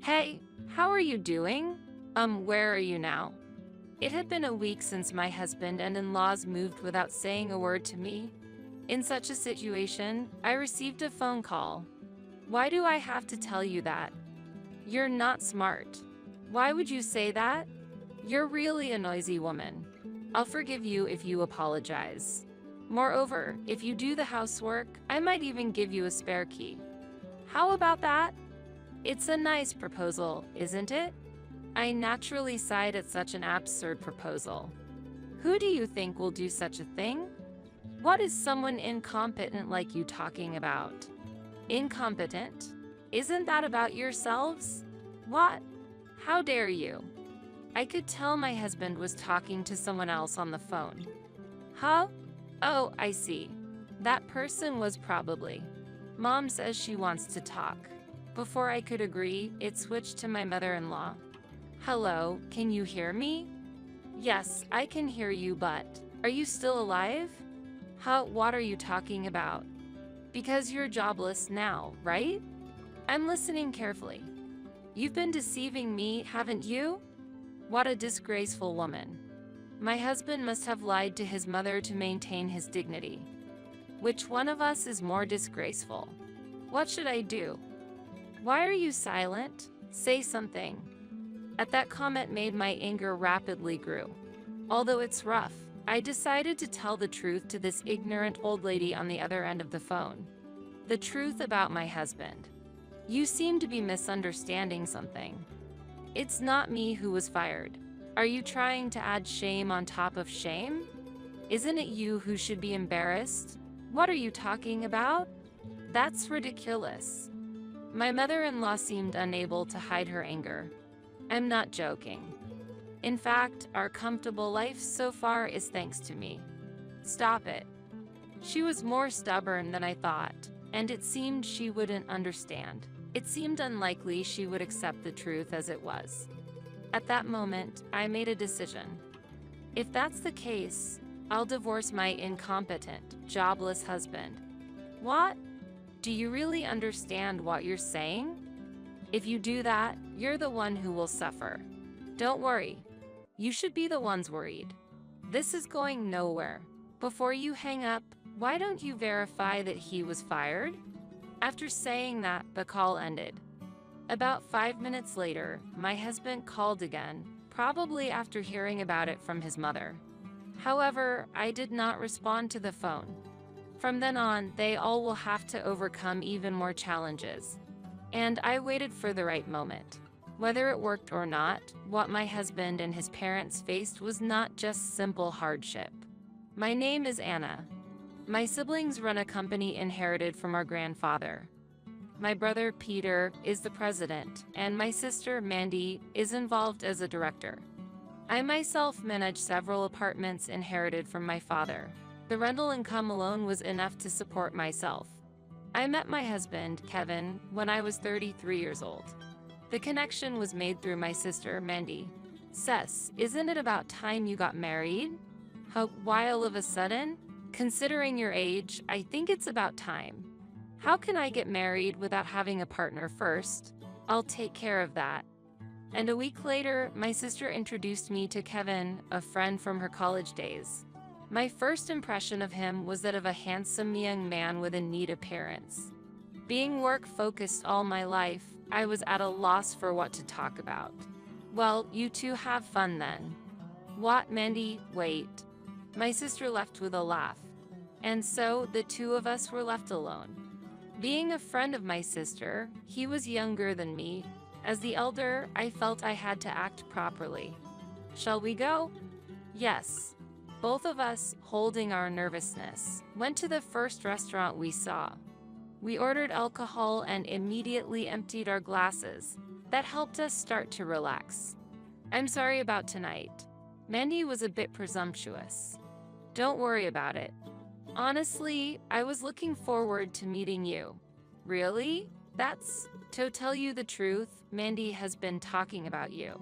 Hey, how are you doing? Where are you now? It had been a week since my husband and in-laws moved without saying a word to me. In such a situation, I received a phone call. Why do I have to tell you that? You're not smart. Why would you say that? You're really a noisy woman. I'll forgive you if you apologize. Moreover, if you do the housework, I might even give you a spare key. How about that? It's a nice proposal, isn't it? I naturally sighed at such an absurd proposal. Who do you think will do such a thing? What is someone incompetent like you talking about? Incompetent? Isn't that about yourselves? What? How dare you? I could tell my husband was talking to someone else on the phone. Huh? Oh, I see. That person was probably. Mom says she wants to talk. Before I could agree, it switched to my mother-in-law. Hello, can you hear me? Yes, I can hear you, but are you still alive? What are you talking about? Because you're jobless now, right? I'm listening carefully. You've been deceiving me, haven't you? What a disgraceful woman. My husband must have lied to his mother to maintain his dignity. Which one of us is more disgraceful? What should I do? Why are you silent? Say something. At that comment made my anger rapidly grew. Although it's rough, I decided to tell the truth to this ignorant old lady on the other end of the phone. The truth about my husband. You seem to be misunderstanding something. It's not me who was fired. Are you trying to add shame on top of shame? Isn't it you who should be embarrassed? What are you talking about? That's ridiculous. My mother-in-law seemed unable to hide her anger. I'm not joking. In fact, our comfortable life so far is thanks to me. Stop it. She was more stubborn than I thought, and it seemed she wouldn't understand. It seemed unlikely she would accept the truth as it was. At that moment, I made a decision. If that's the case, I'll divorce my incompetent, jobless husband. What? Do you really understand what you're saying? If you do that, you're the one who will suffer. Don't worry. You should be the ones worried. This is going nowhere. Before you hang up, why don't you verify that he was fired? After saying that, the call ended. About 5 minutes later, my husband called again, probably after hearing about it from his mother. However, I did not respond to the phone. From then on, they all will have to overcome even more challenges. And I waited for the right moment. Whether it worked or not, what my husband and his parents faced was not just simple hardship. My name is Anna. My siblings run a company inherited from our grandfather. My brother Peter is the president, and my sister Mandy is involved as a director. I myself manage several apartments inherited from my father. The rental income alone was enough to support myself. I met my husband, Kevin, when I was 33 years old. The connection was made through my sister, Mandy. Cess, isn't it about time you got married? Why all of a sudden? Considering your age, I think it's about time. How can I get married without having a partner first? I'll take care of that. And a week later, my sister introduced me to Kevin, a friend from her college days. My first impression of him was that of a handsome young man with a neat appearance. Being work-focused all my life, I was at a loss for what to talk about. Well, you two have fun then. What, Mandy? Wait. My sister left with a laugh. And so, the two of us were left alone. Being a friend of my sister, he was younger than me. As the elder, I felt I had to act properly. Shall we go? Yes. Both of us, holding our nervousness, went to the first restaurant we saw. We ordered alcohol and immediately emptied our glasses. That helped us start to relax. I'm sorry about tonight. Mandy was a bit presumptuous. Don't worry about it. Honestly, I was looking forward to meeting you. Really? To tell you the truth, Mandy has been talking about you.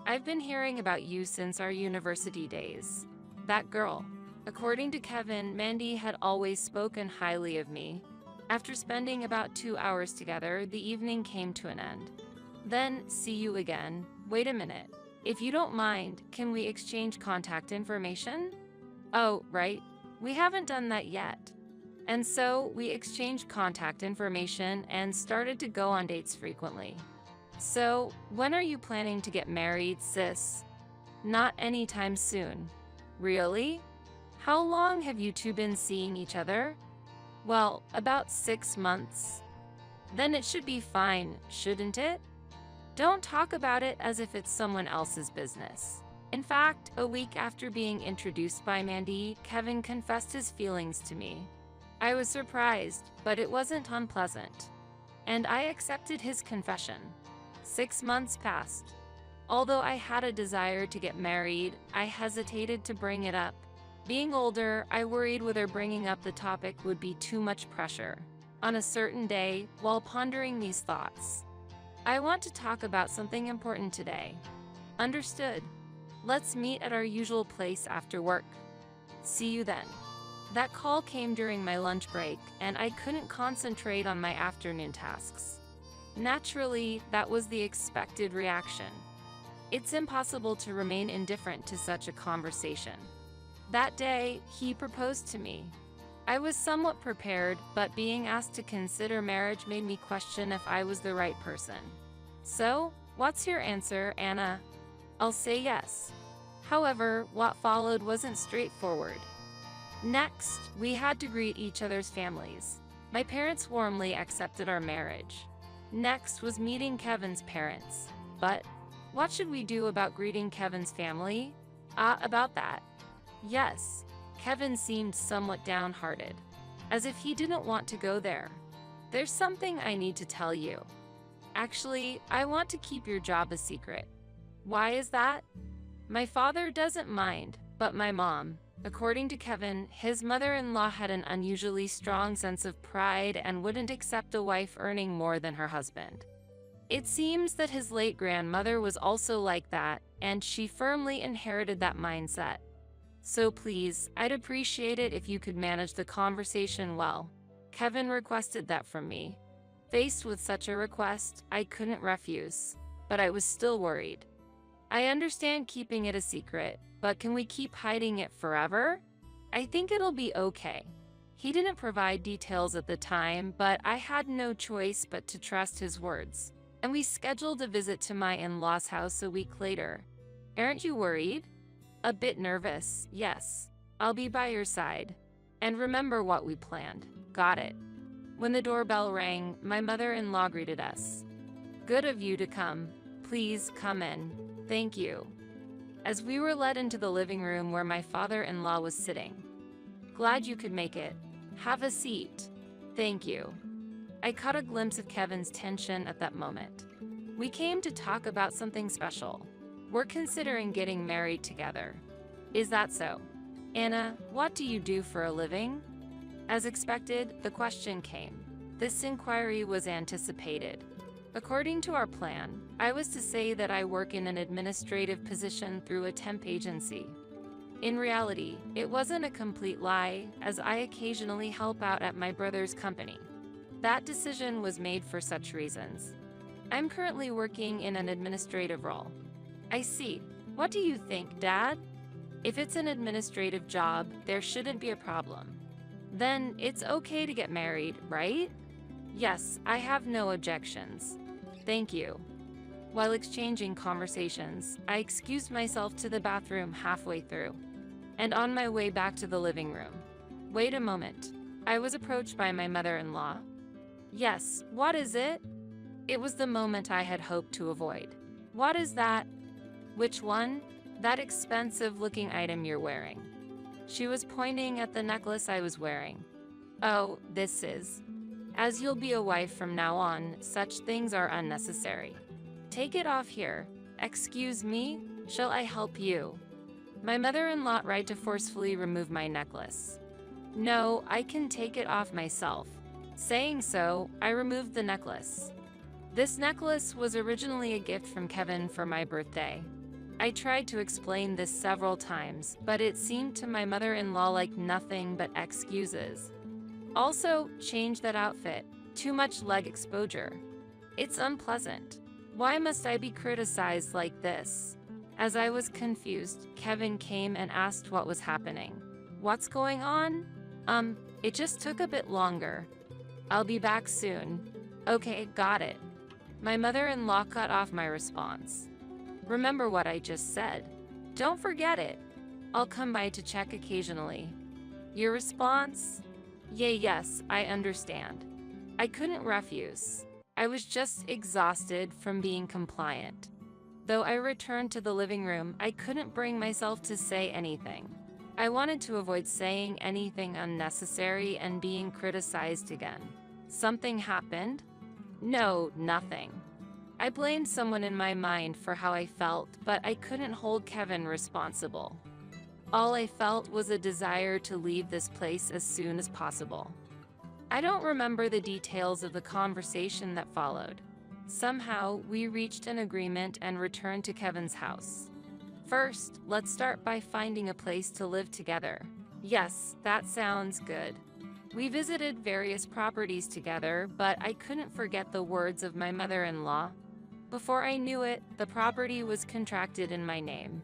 I've been hearing about you since our university days. That girl. According to Kevin, Mandy had always spoken highly of me. After spending about 2 hours together, the evening came to an end. Then, see you again. Wait a minute. If you don't mind, can we exchange contact information? Oh, right. We haven't done that yet. And so, we exchanged contact information and started to go on dates frequently. So, when are you planning to get married, sis? Not anytime soon. Really? How long have you two been seeing each other? Well, about 6 months. Then it should be fine, shouldn't it? Don't talk about it as if it's someone else's business. In fact, a week after being introduced by Mandy, Kevin confessed his feelings to me. I was surprised, but it wasn't unpleasant. And I accepted his confession. 6 months passed. Although I had a desire to get married, I hesitated to bring it up. Being older, I worried whether bringing up the topic would be too much pressure. On a certain day, while pondering these thoughts, I want to talk about something important today. Understood. Let's meet at our usual place after work. See you then. That call came during my lunch break, and I couldn't concentrate on my afternoon tasks. Naturally, that was the expected reaction. It's impossible to remain indifferent to such a conversation. That day, he proposed to me. I was somewhat prepared, but being asked to consider marriage made me question if I was the right person. So, what's your answer, Anna? I'll say yes. However, what followed wasn't straightforward. Next, we had to greet each other's families. My parents warmly accepted our marriage. Next was meeting Kevin's parents. But what should we do about greeting Kevin's family? About that. Yes, Kevin seemed somewhat downhearted, as if he didn't want to go there. There's something I need to tell you. Actually, I want to keep your job a secret. Why is that? My father doesn't mind, but my mom. According to Kevin, his mother-in-law had an unusually strong sense of pride and wouldn't accept a wife earning more than her husband. It seems that his late grandmother was also like that, and she firmly inherited that mindset. So please, I'd appreciate it if you could manage the conversation well. Kevin requested that from me. Faced with such a request, I couldn't refuse, but I was still worried. I understand keeping it a secret, but can we keep hiding it forever? I think it'll be okay. He didn't provide details at the time, but I had no choice but to trust his words. And we scheduled a visit to my in-laws' house a week later. Aren't you worried? A bit nervous, yes. I'll be by your side. And remember what we planned. Got it. When the doorbell rang, my mother-in-law greeted us. Good of you to come. Please come in. Thank you. As we were led into the living room where my father-in-law was sitting. Glad you could make it. Have a seat. Thank you. I caught a glimpse of Kevin's tension at that moment. We came to talk about something special. We're considering getting married together. Is that so? Anna, what do you do for a living? As expected, the question came. This inquiry was anticipated. According to our plan, I was to say that I work in an administrative position through a temp agency. In reality, it wasn't a complete lie, as I occasionally help out at my brother's company. That decision was made for such reasons. I'm currently working in an administrative role. I see. What do you think, Dad? If it's an administrative job, there shouldn't be a problem. Then it's okay to get married, right? Yes, I have no objections. Thank you. While exchanging conversations, I excused myself to the bathroom halfway through, and on my way back to the living room. Wait a moment. I was approached by my mother-in-law. Yes, what is it? It was the moment I had hoped to avoid. What is that? Which one? That expensive-looking item you're wearing. She was pointing at the necklace I was wearing. Oh, this is. As you'll be a wife from now on, such things are unnecessary. Take it off here. Excuse me? Shall I help you? My mother-in-law tried to forcefully remove my necklace. No, I can take it off myself. Saying so, I removed the necklace. This necklace was originally a gift from Kevin for my birthday. I tried to explain this several times, but it seemed to my mother-in-law like nothing but excuses. Also, change that outfit. Too much leg exposure. It's unpleasant. Why must I be criticized like this? As I was confused, Kevin came and asked what was happening. What's going on? It just took a bit longer. I'll be back soon. Okay, got it. My mother-in-law cut off my response. Remember what I just said. Don't forget it. I'll come by to check occasionally. Your response? Yes, I understand. I couldn't refuse. I was just exhausted from being compliant. Though I returned to the living room, I couldn't bring myself to say anything. I wanted to avoid saying anything unnecessary and being criticized again. Something happened? No, nothing. I blamed someone in my mind for how I felt, but I couldn't hold Kevin responsible. All I felt was a desire to leave this place as soon as possible. I don't remember the details of the conversation that followed. Somehow, we reached an agreement and returned to Kevin's house. First, let's start by finding a place to live together. Yes, that sounds good. We visited various properties together, but I couldn't forget the words of my mother-in-law. Before I knew it, the property was contracted in my name.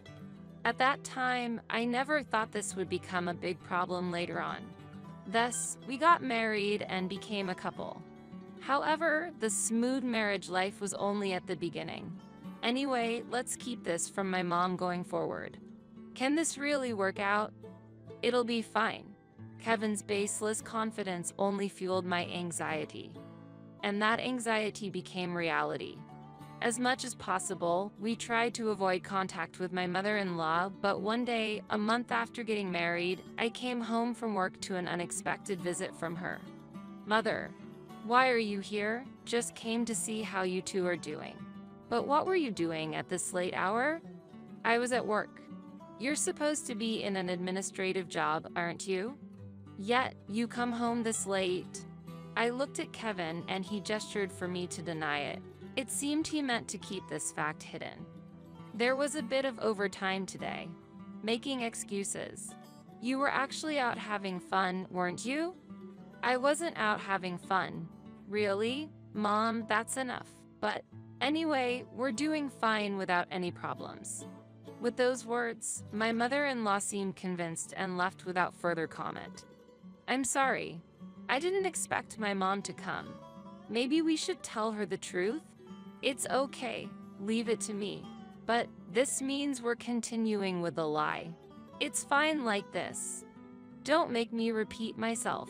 At that time, I never thought this would become a big problem later on. Thus, we got married and became a couple. However, the smooth marriage life was only at the beginning. Anyway, let's keep this from my mom going forward. Can this really work out? It'll be fine. Kevin's baseless confidence only fueled my anxiety. And that anxiety became reality. As much as possible, we tried to avoid contact with my mother-in-law, but one day, a month after getting married, I came home from work to an unexpected visit from her. Mother, why are you here? Just came to see how you two are doing. But what were you doing at this late hour? I was at work. You're supposed to be in an administrative job, aren't you? Yet, you come home this late. I looked at Kevin and he gestured for me to deny it. It seemed he meant to keep this fact hidden. There was a bit of overtime today. Making excuses. You were actually out having fun, weren't you? I wasn't out having fun. Really? Mom, that's enough. But anyway, we're doing fine without any problems. With those words, my mother-in-law seemed convinced and left without further comment. I'm sorry. I didn't expect my mom to come. Maybe we should tell her the truth? It's okay, leave it to me. But this means we're continuing with the lie. It's fine like this. Don't make me repeat myself.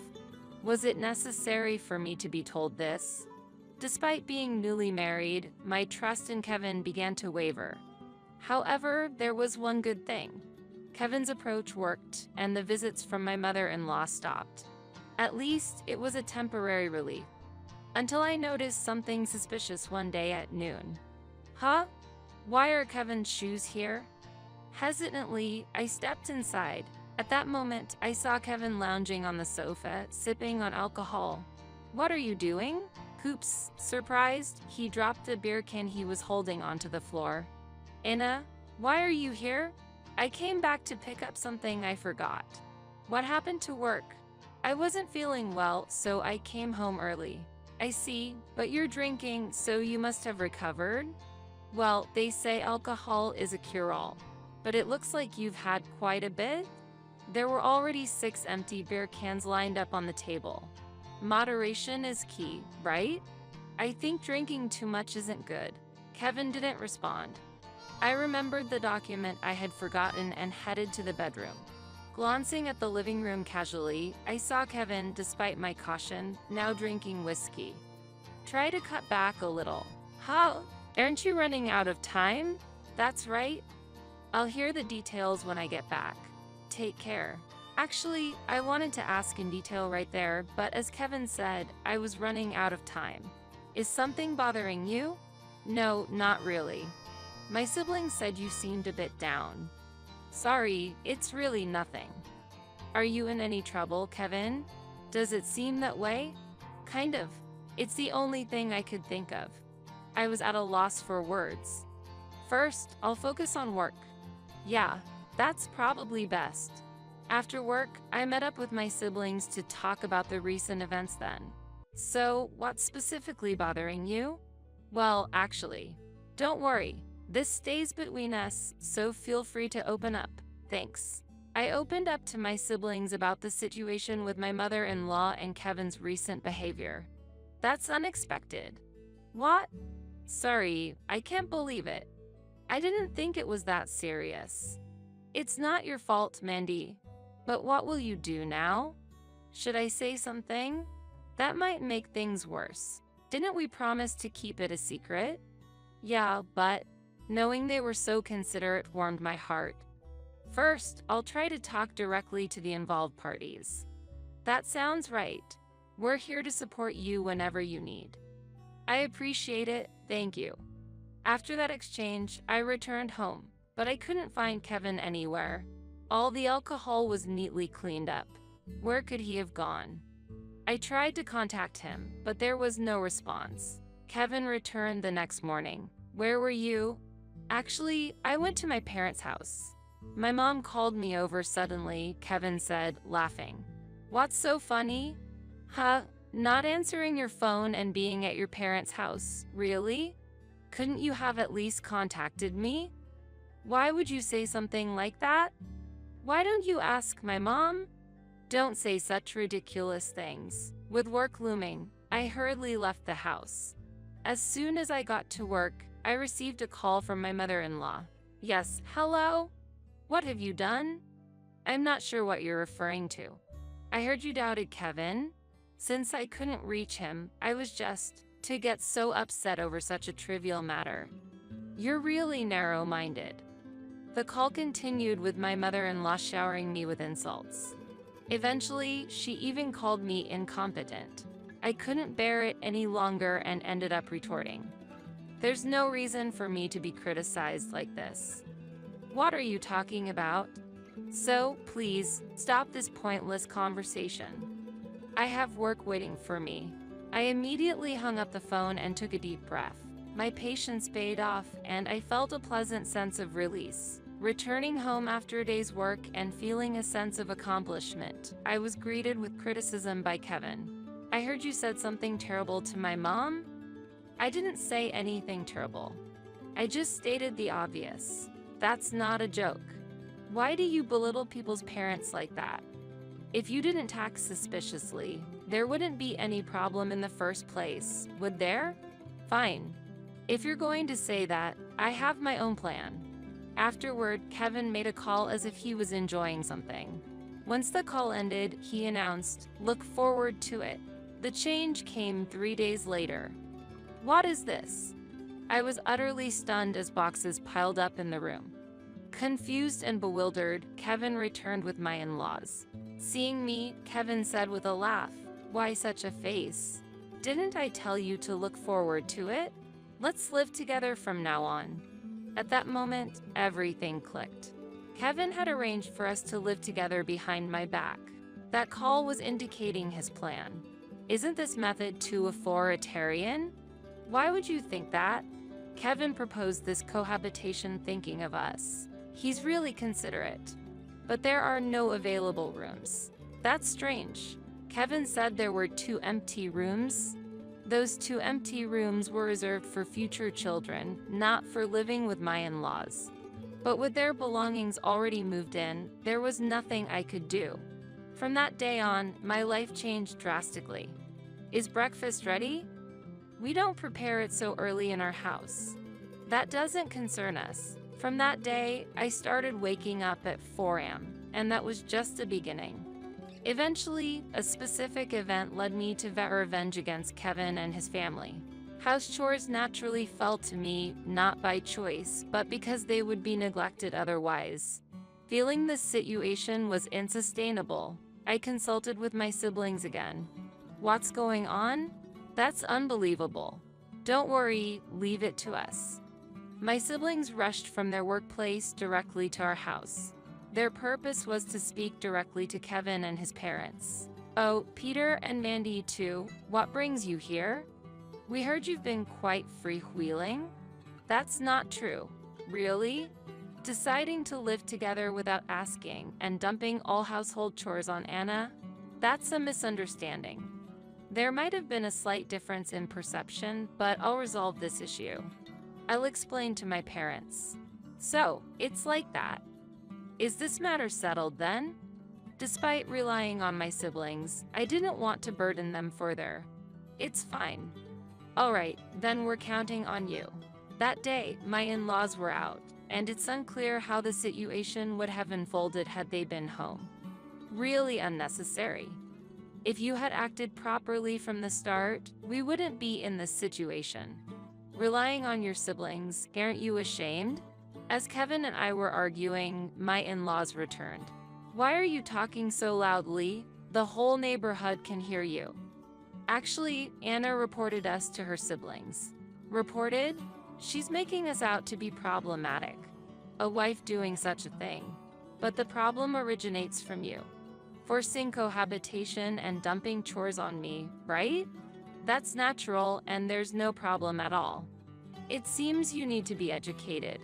Was it necessary for me to be told this? Despite being newly married, my trust in Kevin began to waver. However, there was one good thing. Kevin's approach worked, and the visits from my mother-in-law stopped. At least, it was a temporary relief. Until I noticed something suspicious one day at noon. Huh? Why are Kevin's shoes here? Hesitantly, I stepped inside. At that moment, I saw Kevin lounging on the sofa, sipping on alcohol. What are you doing? Oops, surprised, he dropped the beer can he was holding onto the floor. Inna, why are you here? I came back to pick up something I forgot. What happened to work? I wasn't feeling well, so I came home early. I see, but you're drinking, so you must have recovered? Well, they say alcohol is a cure-all, but it looks like you've had quite a bit. There were already 6 empty beer cans lined up on the table. Moderation is key, right? I think drinking too much isn't good. Kevin didn't respond. I remembered the document I had forgotten and headed to the bedroom. Glancing at the living room casually, I saw Kevin, despite my caution, now drinking whiskey. Try to cut back a little. How? Aren't you running out of time? That's right. I'll hear the details when I get back. Take care. Actually, I wanted to ask in detail right there, but as Kevin said, I was running out of time. Is something bothering you? No, not really. My siblings said you seemed a bit down. Sorry, it's really nothing. Are you in any trouble, Kevin? Does it seem that way? Kind of. It's the only thing I could think of. I was at a loss for words. First, I'll focus on work. Yeah, that's probably best. After work, I met up with my siblings to talk about the recent events then. So, what's specifically bothering you? Well, actually, Don't worry, this stays between us, so feel free to open up. Thanks. I opened up to my siblings about the situation with my mother-in-law and Kevin's recent behavior. That's unexpected. What? Sorry, I can't believe it. I didn't think it was that serious. It's not your fault, Mandy. But what will you do now? Should I say something? That might make things worse. Didn't we promise to keep it a secret? Yeah, but knowing they were so considerate warmed my heart. First, I'll try to talk directly to the involved parties. That sounds right. We're here to support you whenever you need. I appreciate it, thank you. After that exchange, I returned home, but I couldn't find Kevin anywhere. All the alcohol was neatly cleaned up. Where could he have gone? I tried to contact him, but there was no response. Kevin returned the next morning. Where were you? Actually, I went to my parents' house. My mom called me over suddenly, Kevin said, laughing. What's so funny? Huh? Not answering your phone and being at your parents' house, really? Couldn't you have at least contacted me? Why would you say something like that? Why don't you ask my mom? Don't say such ridiculous things. With work looming, I hurriedly left the house. As soon as I got to work, I received a call from my mother-in-law. Yes, hello? What have you done? I'm not sure what you're referring to. I heard you doubted Kevin. Since I couldn't reach him, I was just to get so upset over such a trivial matter. You're really narrow-minded. The call continued with my mother-in-law showering me with insults. Eventually, she even called me incompetent. I couldn't bear it any longer and ended up retorting. There's no reason for me to be criticized like this. What are you talking about? So, please, stop this pointless conversation. I have work waiting for me. I immediately hung up the phone and took a deep breath. My patience paid off, and I felt a pleasant sense of release. Returning home after a day's work and feeling a sense of accomplishment, I was greeted with criticism by Kevin. I heard you said something terrible to my mom? I didn't say anything terrible. I just stated the obvious. That's not a joke. Why do you belittle people's parents like that? If you didn't act suspiciously, there wouldn't be any problem in the first place, would there? Fine. If you're going to say that, I have my own plan. Afterward, Kevin made a call as if he was enjoying something. Once the call ended, he announced, "Look forward to it." The change came 3 days later. What is this? I was utterly stunned as boxes piled up in the room. Confused and bewildered, Kevin returned with my in-laws. Seeing me, Kevin said with a laugh, "Why such a face? Didn't I tell you to look forward to it? Let's live together from now on." At that moment, everything clicked. Kevin had arranged for us to live together behind my back. That call was indicating his plan. Isn't this method too authoritarian? Why would you think that? Kevin proposed this cohabitation thinking of us. He's really considerate. But there are no available rooms. That's strange. Kevin said there were 2 empty rooms. Those 2 empty rooms were reserved for future children, not for living with my in-laws. But with their belongings already moved in, there was nothing I could do. From that day on, my life changed drastically. Is breakfast ready? We don't prepare it so early in our house. That doesn't concern us. From that day, I started waking up at 4 a.m., and that was just the beginning. Eventually, a specific event led me to vow revenge against Kevin and his family. House chores naturally fell to me, not by choice, but because they would be neglected otherwise. Feeling the situation was unsustainable, I consulted with my siblings again. What's going on? That's unbelievable. Don't worry, leave it to us. My siblings rushed from their workplace directly to our house. Their purpose was to speak directly to Kevin and his parents. Oh, Peter and Mandy too, what brings you here? We heard you've been quite freewheeling. That's not true. Really? Deciding to live together without asking and dumping all household chores on Anna? That's a misunderstanding. There might have been a slight difference in perception, but I'll resolve this issue. I'll explain to my parents. So, it's like that. Is this matter settled then? Despite relying on my siblings, I didn't want to burden them further. It's fine. Alright, then we're counting on you. That day, my in-laws were out, and it's unclear how the situation would have unfolded had they been home. Really unnecessary. If you had acted properly from the start, we wouldn't be in this situation. Relying on your siblings, aren't you ashamed? As Kevin and I were arguing, my in-laws returned. Why are you talking so loudly? The whole neighborhood can hear you. Actually, Anna reported us to her siblings. Reported? She's making us out to be problematic. A wife doing such a thing. But the problem originates from you. Forcing cohabitation and dumping chores on me, right? That's natural and there's no problem at all. It seems you need to be educated.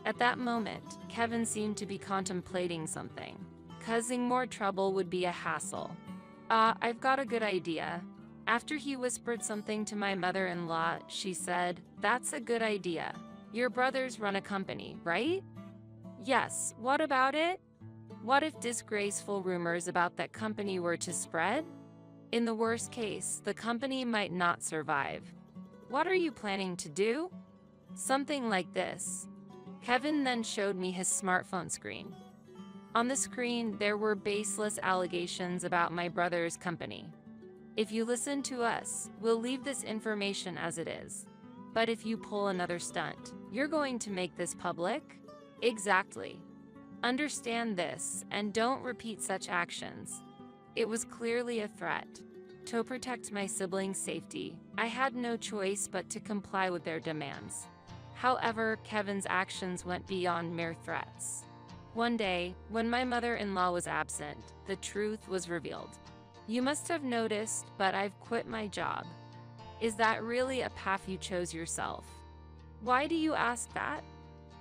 At that moment, Kevin seemed to be contemplating something. Causing more trouble would be a hassle. I've got a good idea. After he whispered something to my mother-in-law, she said, "That's a good idea. Your brothers run a company, right?" "Yes, what about it?" "What if disgraceful rumors about that company were to spread? In the worst case, the company might not survive." "What are you planning to do?" "Something like this." Kevin then showed me his smartphone screen. On the screen, there were baseless allegations about my brother's company. "If you listen to us, we'll leave this information as it is. But if you pull another stunt, you're going to make this public?" "Exactly. Understand this and don't repeat such actions." It was clearly a threat. To protect my siblings' safety, I had no choice but to comply with their demands. However, Kevin's actions went beyond mere threats. One day, when my mother-in-law was absent, the truth was revealed. "You must have noticed, but I've quit my job." "Is that really a path you chose yourself?" "Why do you ask that?"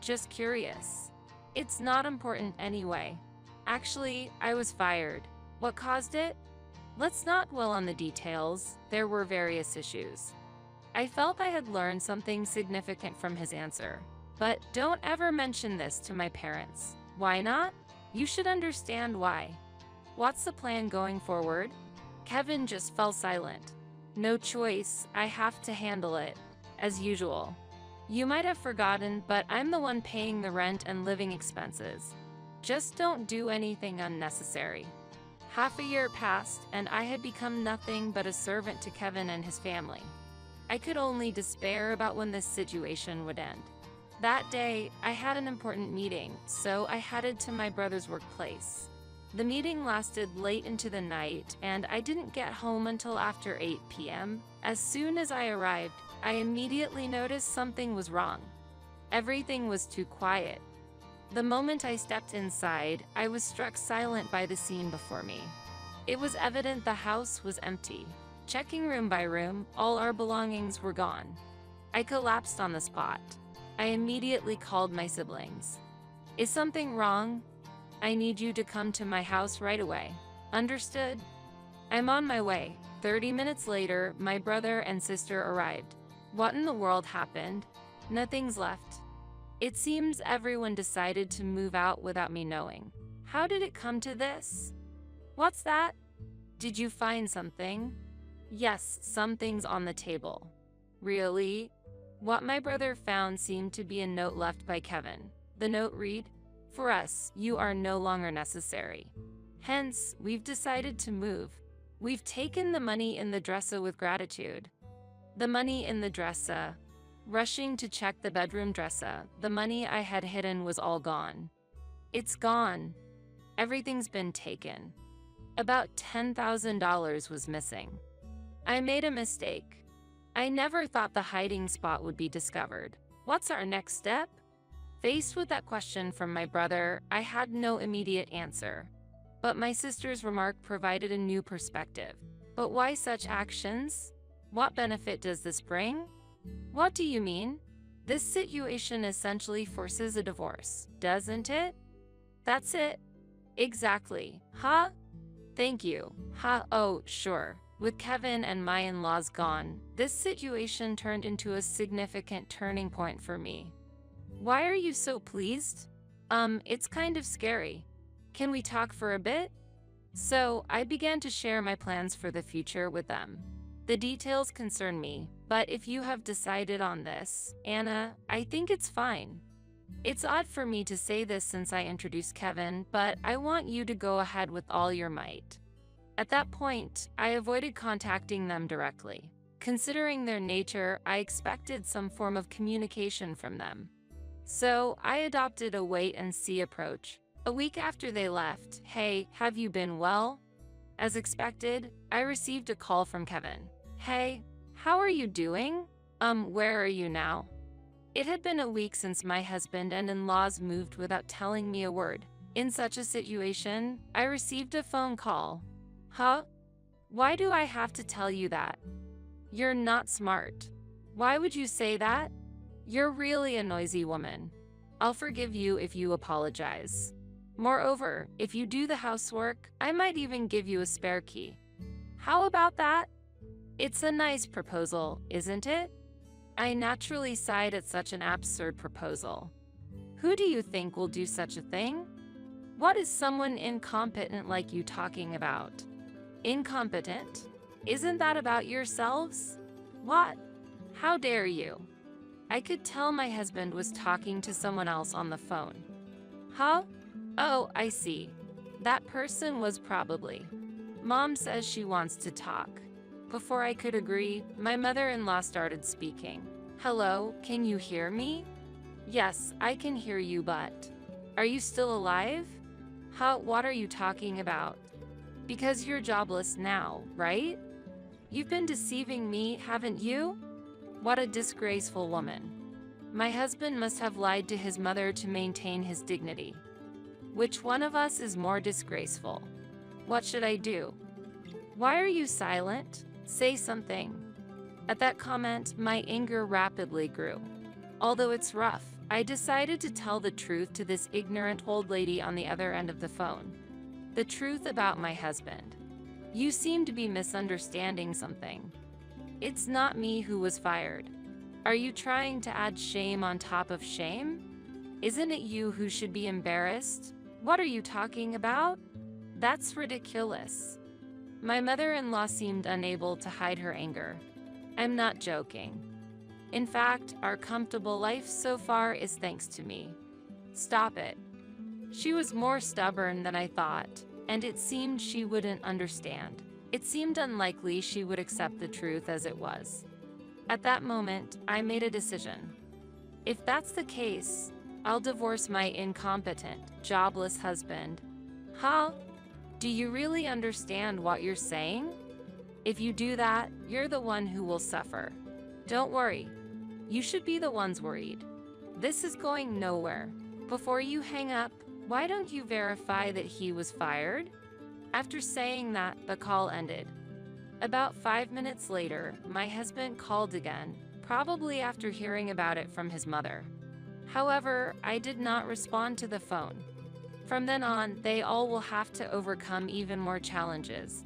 "Just curious." "It's not important anyway." "Actually, I was fired." "What caused it?" "Let's not dwell on the details. There were various issues." I felt I had learned something significant from his answer. "But don't ever mention this to my parents." "Why not?" "You should understand why." "What's the plan going forward?" Kevin just fell silent. "No choice, I have to handle it. As usual." "You might have forgotten, but I'm the one paying the rent and living expenses. Just don't do anything unnecessary." Half a year passed, and I had become nothing but a servant to Kevin and his family. I could only despair about when this situation would end. That day, I had an important meeting, so I headed to my brother's workplace. The meeting lasted late into the night, and I didn't get home until after 8 p.m. As soon as I arrived, I immediately noticed something was wrong. Everything was too quiet. The moment I stepped inside, I was struck silent by the scene before me. It was evident the house was empty. Checking room by room, all our belongings were gone. I collapsed on the spot. I immediately called my siblings. "Is something wrong? I need you to come to my house right away." "Understood." "I'm on my way." 30 minutes later, my brother and sister arrived. "What in the world happened?" "Nothing's left." It seems everyone decided to move out without me knowing. "How did it come to this?" "What's that?" "Did you find something?" "Yes, something's on the table." "Really?" What my brother found seemed to be a note left by Kevin. The note read, "For us, you are no longer necessary. Hence, we've decided to move. We've taken the money in the dresser with gratitude." The money in the dresser. Rushing to check the bedroom dresser, the money I had hidden was all gone. It's gone. Everything's been taken. About $10,000 was missing. I made a mistake. I never thought the hiding spot would be discovered. What's our next step? Faced with that question from my brother, I had no immediate answer. But my sister's remark provided a new perspective. "But why such actions? What benefit does this bring?" "What do you mean?" "This situation essentially forces a divorce, doesn't it?" "That's it." "Exactly. Huh? Thank you. Huh? Oh, sure. With Kevin and my in-laws gone, this situation turned into a significant turning point for me. Why are you so pleased? It's kind of scary. Can we talk for a bit? So, I began to share my plans for the future with them. The details concern me, but if you have decided on this, Anna, I think it's fine. It's odd for me to say this since I introduced Kevin, but I want you to go ahead with all your might. At that point, I avoided contacting them directly. Considering their nature, I expected some form of communication from them. So, I adopted a wait-and-see approach. A week after they left, "Hey, have you been well?" As expected, I received a call from Kevin. "Hey, how are you doing? Where are you now?" It had been a week since my husband and in-laws moved without telling me a word. In such a situation, I received a phone call. Huh? Why do I have to tell you that? You're not smart. Why would you say that? You're really a noisy woman. I'll forgive you if you apologize. Moreover, if you do the housework, I might even give you a spare key. How about that? It's a nice proposal, isn't it? I naturally sighed at such an absurd proposal. Who do you think will do such a thing? What is someone incompetent like you talking about? Incompetent? Isn't that about yourselves? What? How dare you? I could tell my husband was talking to someone else on the phone. Huh? Oh, I see. That person was probably. Mom says she wants to talk. Before I could agree, my mother-in-law started speaking. Hello, can you hear me? Yes, I can hear you, but... Are you still alive? What are you talking about? Because you're jobless now, right? You've been deceiving me, haven't you? What a disgraceful woman. My husband must have lied to his mother to maintain his dignity. Which one of us is more disgraceful? What should I do? Why are you silent? Say something. At that comment, my anger rapidly grew. Although it's rough, I decided to tell the truth to this ignorant old lady on the other end of the phone. The truth about my husband. You seem to be misunderstanding something. It's not me who was fired. Are you trying to add shame on top of shame? Isn't it you who should be embarrassed? What are you talking about? That's ridiculous. My mother-in-law seemed unable to hide her anger. I'm not joking. In fact, our comfortable life so far is thanks to me. Stop it. She was more stubborn than I thought, and it seemed she wouldn't understand. It seemed unlikely she would accept the truth as it was. At that moment, I made a decision. If that's the case, I'll divorce my incompetent, jobless husband. Huh? Do you really understand what you're saying? If you do that, you're the one who will suffer. Don't worry. You should be the ones worried. This is going nowhere. Before you hang up, why don't you verify that he was fired? After saying that, the call ended. About 5 minutes later, my husband called again, probably after hearing about it from his mother. However, I did not respond to the phone. From then on, they all will have to overcome even more challenges.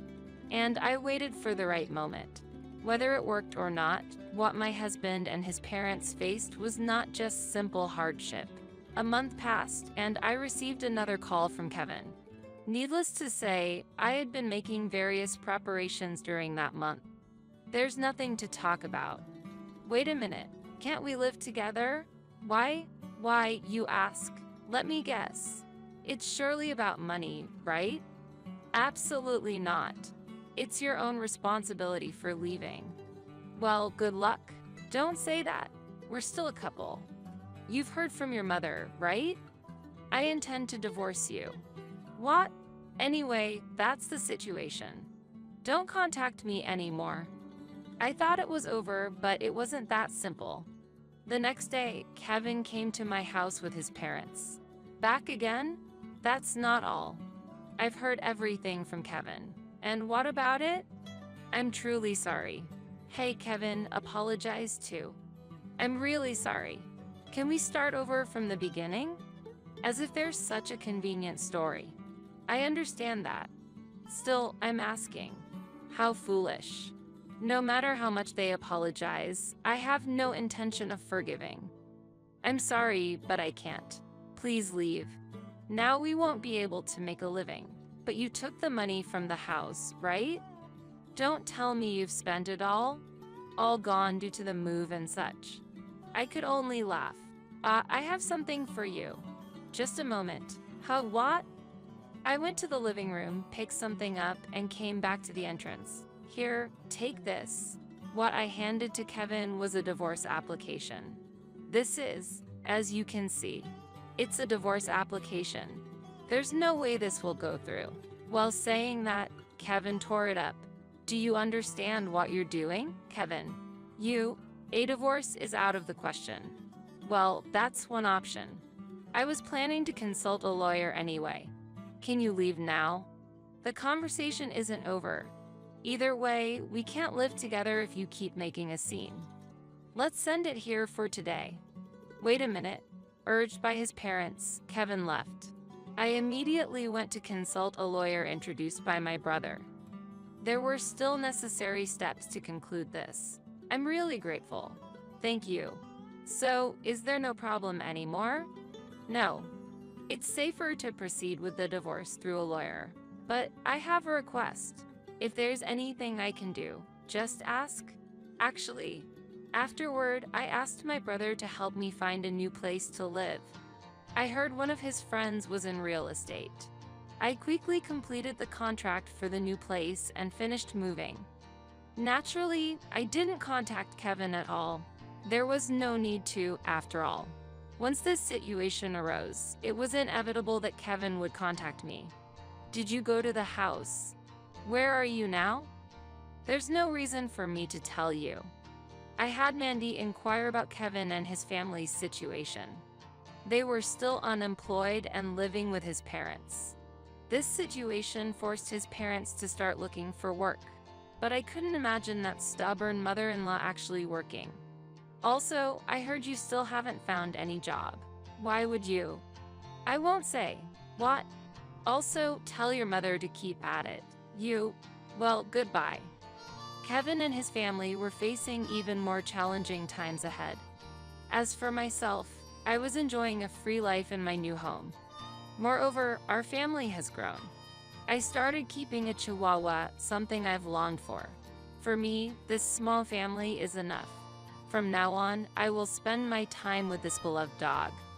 And I waited for the right moment. Whether it worked or not, what my husband and his parents faced was not just simple hardship. A month passed, and I received another call from Kevin. Needless to say, I had been making various preparations during that month. There's nothing to talk about. Wait a minute, can't we live together? Why? Why, you ask? Let me guess. It's surely about money, right? Absolutely not. It's your own responsibility for leaving. Well, good luck. Don't say that. We're still a couple. You've heard from your mother, right? I intend to divorce you. What? Anyway, that's the situation. Don't contact me anymore. I thought it was over, but it wasn't that simple. The next day, Kevin came to my house with his parents. Back again? That's not all. I've heard everything from Kevin. And what about it? I'm truly sorry. Hey, Kevin, apologize too. I'm really sorry. Can we start over from the beginning? As if there's such a convenient story. I understand that. Still, I'm asking. How foolish. No matter how much they apologize, I have no intention of forgiving. I'm sorry, but I can't. Please leave. Now we won't be able to make a living. But you took the money from the house, right? Don't tell me you've spent it all. All gone due to the move and such. I could only laugh. I have something for you. Just a moment. What? I went to the living room, picked something up, and came back to the entrance. Here, take this. What I handed to Kevin was a divorce application. This is, as you can see, it's a divorce application. There's no way this will go through. While saying that, Kevin tore it up. Do you understand what you're doing, Kevin? A divorce is out of the question. Well, that's one option. I was planning to consult a lawyer anyway. Can you leave now? The conversation isn't over. Either way, we can't live together if you keep making a scene. Let's send it here for today. Wait a minute. Urged by his parents, Kevin left. I immediately went to consult a lawyer introduced by my brother. There were still necessary steps to conclude this. I'm really grateful. Thank you. So, is there no problem anymore? No. It's safer to proceed with the divorce through a lawyer. But I have a request. If there's anything I can do, just ask. Actually, afterward, I asked my brother to help me find a new place to live. I heard one of his friends was in real estate. I quickly completed the contract for the new place and finished moving. Naturally, I didn't contact Kevin at all. There was no need to, after all. Once this situation arose, it was inevitable that Kevin would contact me. Did you go to the house? Where are you now? There's no reason for me to tell you. I had Mandy inquire about Kevin and his family's situation. They were still unemployed and living with his parents. This situation forced his parents to start looking for work, but I couldn't imagine that stubborn mother-in-law actually working. Also, I heard you still haven't found any job. Why would you? I won't say. What? Also, tell your mother to keep at it. Well, goodbye. Kevin and his family were facing even more challenging times ahead. As for myself, I was enjoying a free life in my new home. Moreover, our family has grown. I started keeping a Chihuahua, something I've longed for. For me, this small family is enough. From now on, I will spend my time with this beloved dog.